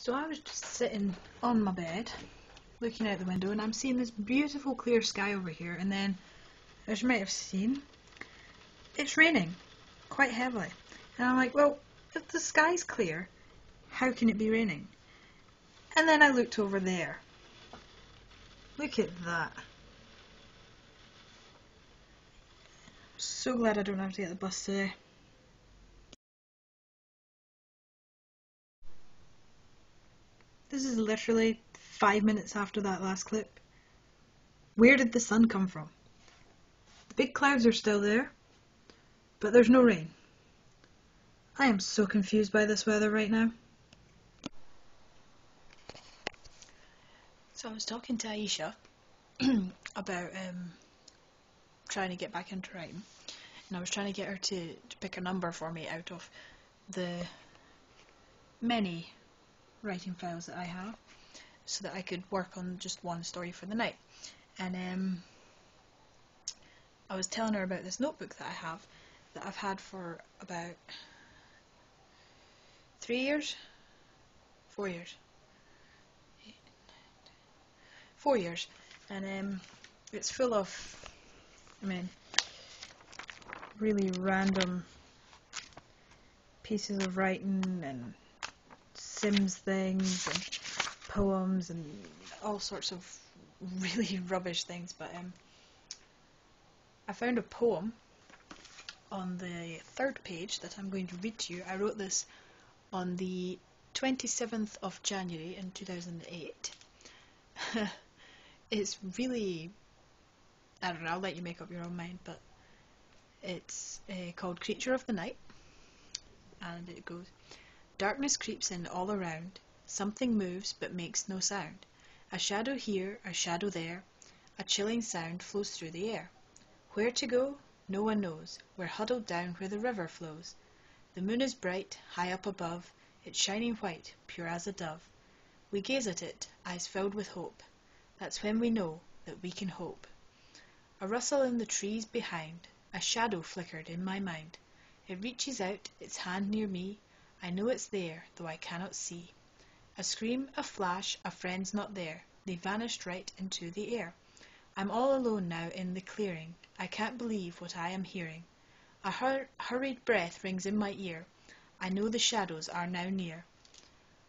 So I was just sitting on my bed, looking out the window, and I'm seeing this beautiful clear sky over here, and then, as you might have seen, it's raining quite heavily. And I'm like, well, if the sky's clear, how can it be raining? And then I looked over there. Look at that. I'm so glad I don't have to get the bus today. This is literally 5 minutes after that last clip. Where did the sun come from? The big clouds are still there, but there's no rain. I am so confused by this weather right now. So I was talking to Aisha about trying to get back into writing, and I was trying to get her to pick a number for me out of the many writing files that I have, so that I could work on just one story for the night. And I was telling her about this notebook that I have, that I've had for about 3 years? 4 years? 4 years. And it's full of, really random pieces of writing and Sims things and poems and all sorts of really rubbish things. But I found a poem on the 3rd page that I'm going to read to you. I wrote this on the 27th of January in 2008. It's really, I don't know, I'll let you make up your own mind, but it's called Creature of the Night, and it goes: Darkness creeps in all around, something moves but makes no sound. A shadow here, a shadow there, a chilling sound flows through the air. Where to go? No one knows. We're huddled down where the river flows. The moon is bright, high up above, it's shining white, pure as a dove. We gaze at it, eyes filled with hope. That's when we know that we can hope. A rustle in the trees behind, a shadow flickered in my mind. It reaches out, its hand near me. I know it's there, though I cannot see. A scream, a flash, a friend's not there. They vanished right into the air. I'm all alone now in the clearing. I can't believe what I am hearing. A hurried breath rings in my ear. I know the shadows are now near.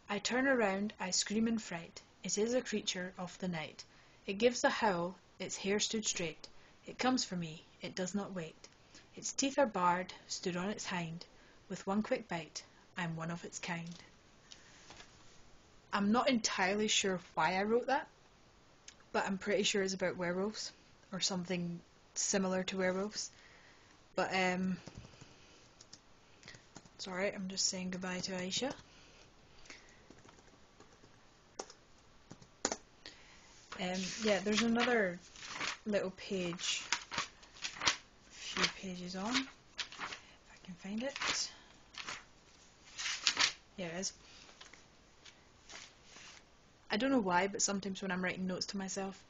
I turn around, I scream in fright. It is a creature of the night. It gives a howl, its hair stood straight. It comes for me, it does not wait. Its teeth are barred, stood on its hind. With one quick bite, I'm one of its kind. I'm not entirely sure why I wrote that, but I'm pretty sure it's about werewolves, or something similar to werewolves. But it's alright, I'm just saying goodbye to Aisha. Yeah, there's another little page, a few pages on, if I can find it. Here it is. I don't know why, but sometimes when I'm writing notes to myself,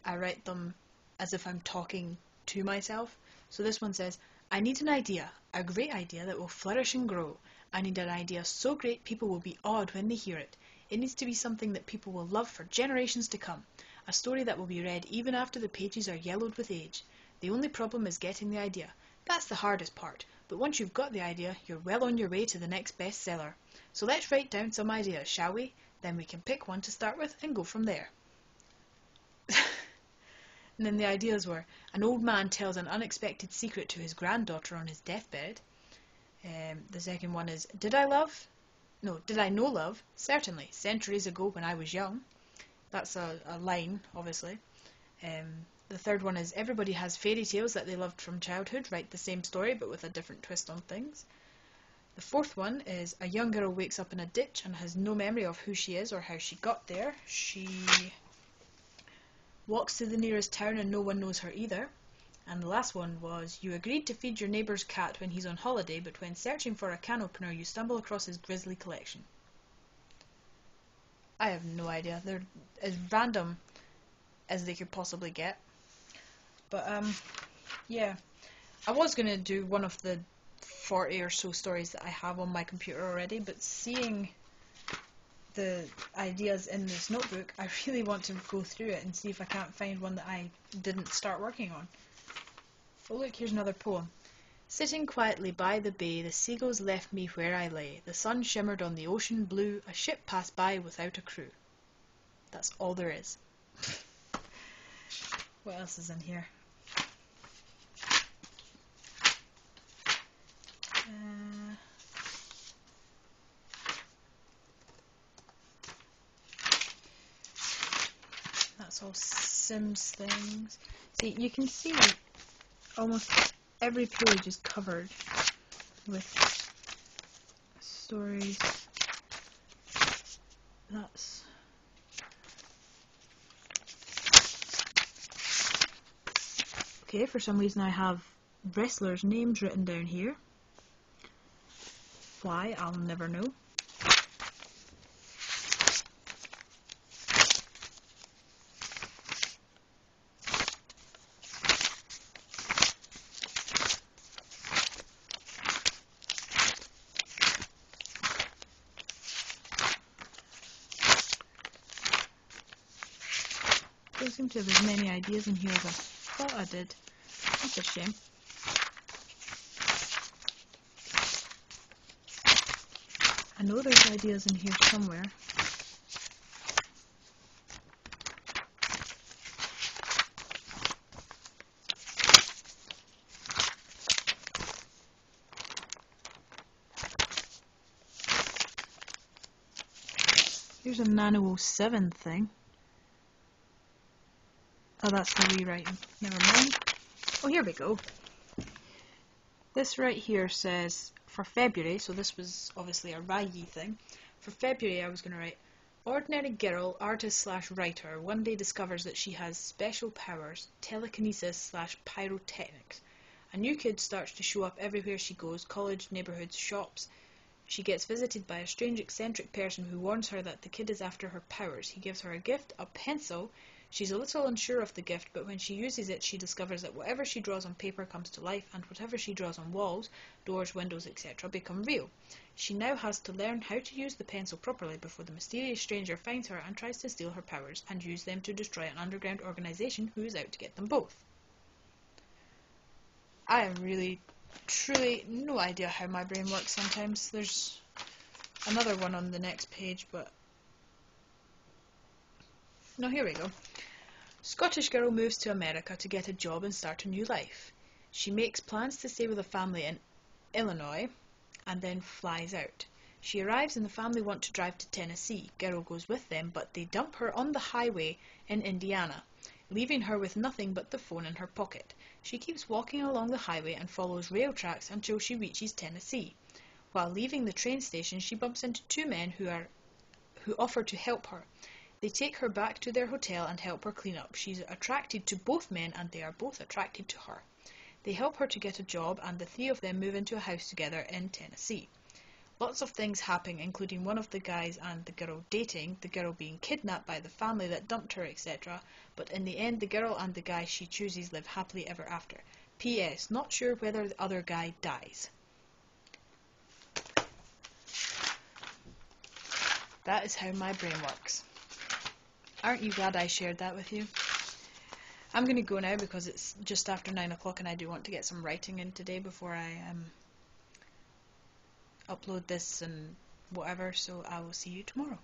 I write them as if I'm talking to myself. So this one says, I need an idea, a great idea that will flourish and grow. I need an idea so great people will be awed when they hear it. It needs to be something that people will love for generations to come. A story that will be read even after the pages are yellowed with age. The only problem is getting the idea. That's the hardest part, but once you've got the idea, you're well on your way to the next bestseller. So let's write down some ideas, shall we? Then we can pick one to start with and go from there. And then the ideas were: an old man tells an unexpected secret to his granddaughter on his deathbed. The second one is, did I know love? Certainly, centuries ago when I was young. That's a line, obviously. The third one is, everybody has fairy tales that they loved from childhood. Write the same story but with a different twist on things. The fourth one is, a young girl wakes up in a ditch and has no memory of who she is or how she got there. She walks to the nearest town and no one knows her either. And the last one was, you agreed to feed your neighbour's cat when he's on holiday, but when searching for a can opener you stumble across his grisly collection. I have no idea. They're as random as they could possibly get. But yeah, I was going to do one of the 40 or so stories that I have on my computer already, but seeing the ideas in this notebook, I really want to go through it and see if I can't find one that I didn't start working on. Oh look, here's another poem. Sitting quietly by the bay, the seagulls left me where I lay. The sun shimmered on the ocean blue, a ship passed by without a crew. That's all there is. What else is in here? That's all Sims things. See, you can see almost every page is covered with stories. That's okay. For some reason I have wrestlers' names written down here. Why, I'll never know. Don't seem to have as many ideas in here as I thought I did. That's a shame. I know there's ideas in here somewhere. Here's a Nano 07 thing. Oh, that's the rewriting. Never mind. Oh, here we go. This right here says, for February, so this was obviously a Rye thing. For February I was going to write, ordinary girl, artist slash writer, one day discovers that she has special powers, telekinesis slash pyrotechnics. A new kid starts to show up everywhere she goes, college, neighbourhoods, shops. She gets visited by a strange eccentric person who warns her that the kid is after her powers. He gives her a gift, a pencil. She's a little unsure of the gift, but when she uses it, she discovers that whatever she draws on paper comes to life, and whatever she draws on walls, doors, windows, etc. become real. She now has to learn how to use the pencil properly before the mysterious stranger finds her and tries to steal her powers and use them to destroy an underground organisation who is out to get them both. I have really, truly no idea how my brain works sometimes. There's another one on the next page, but no, here we go. Scottish girl moves to America to get a job and start a new life. She makes plans to stay with a family in Illinois and then flies out. She arrives and the family want to drive to Tennessee. Girl goes with them, but they dump her on the highway in Indiana, leaving her with nothing but the phone in her pocket. She keeps walking along the highway and follows rail tracks until she reaches Tennessee. While leaving the train station, she bumps into two men who offer to help her. They take her back to their hotel and help her clean up. She's attracted to both men and they are both attracted to her. They help her to get a job and the three of them move into a house together in Tennessee. Lots of things happen, including one of the guys and the girl dating, the girl being kidnapped by the family that dumped her, etc. But in the end, the girl and the guy she chooses live happily ever after. P.S. Not sure whether the other guy dies. That is how my brain works. Aren't you glad I shared that with you? I'm going to go now because it's just after 9 o'clock and I do want to get some writing in today before I upload this and whatever, so I will see you tomorrow.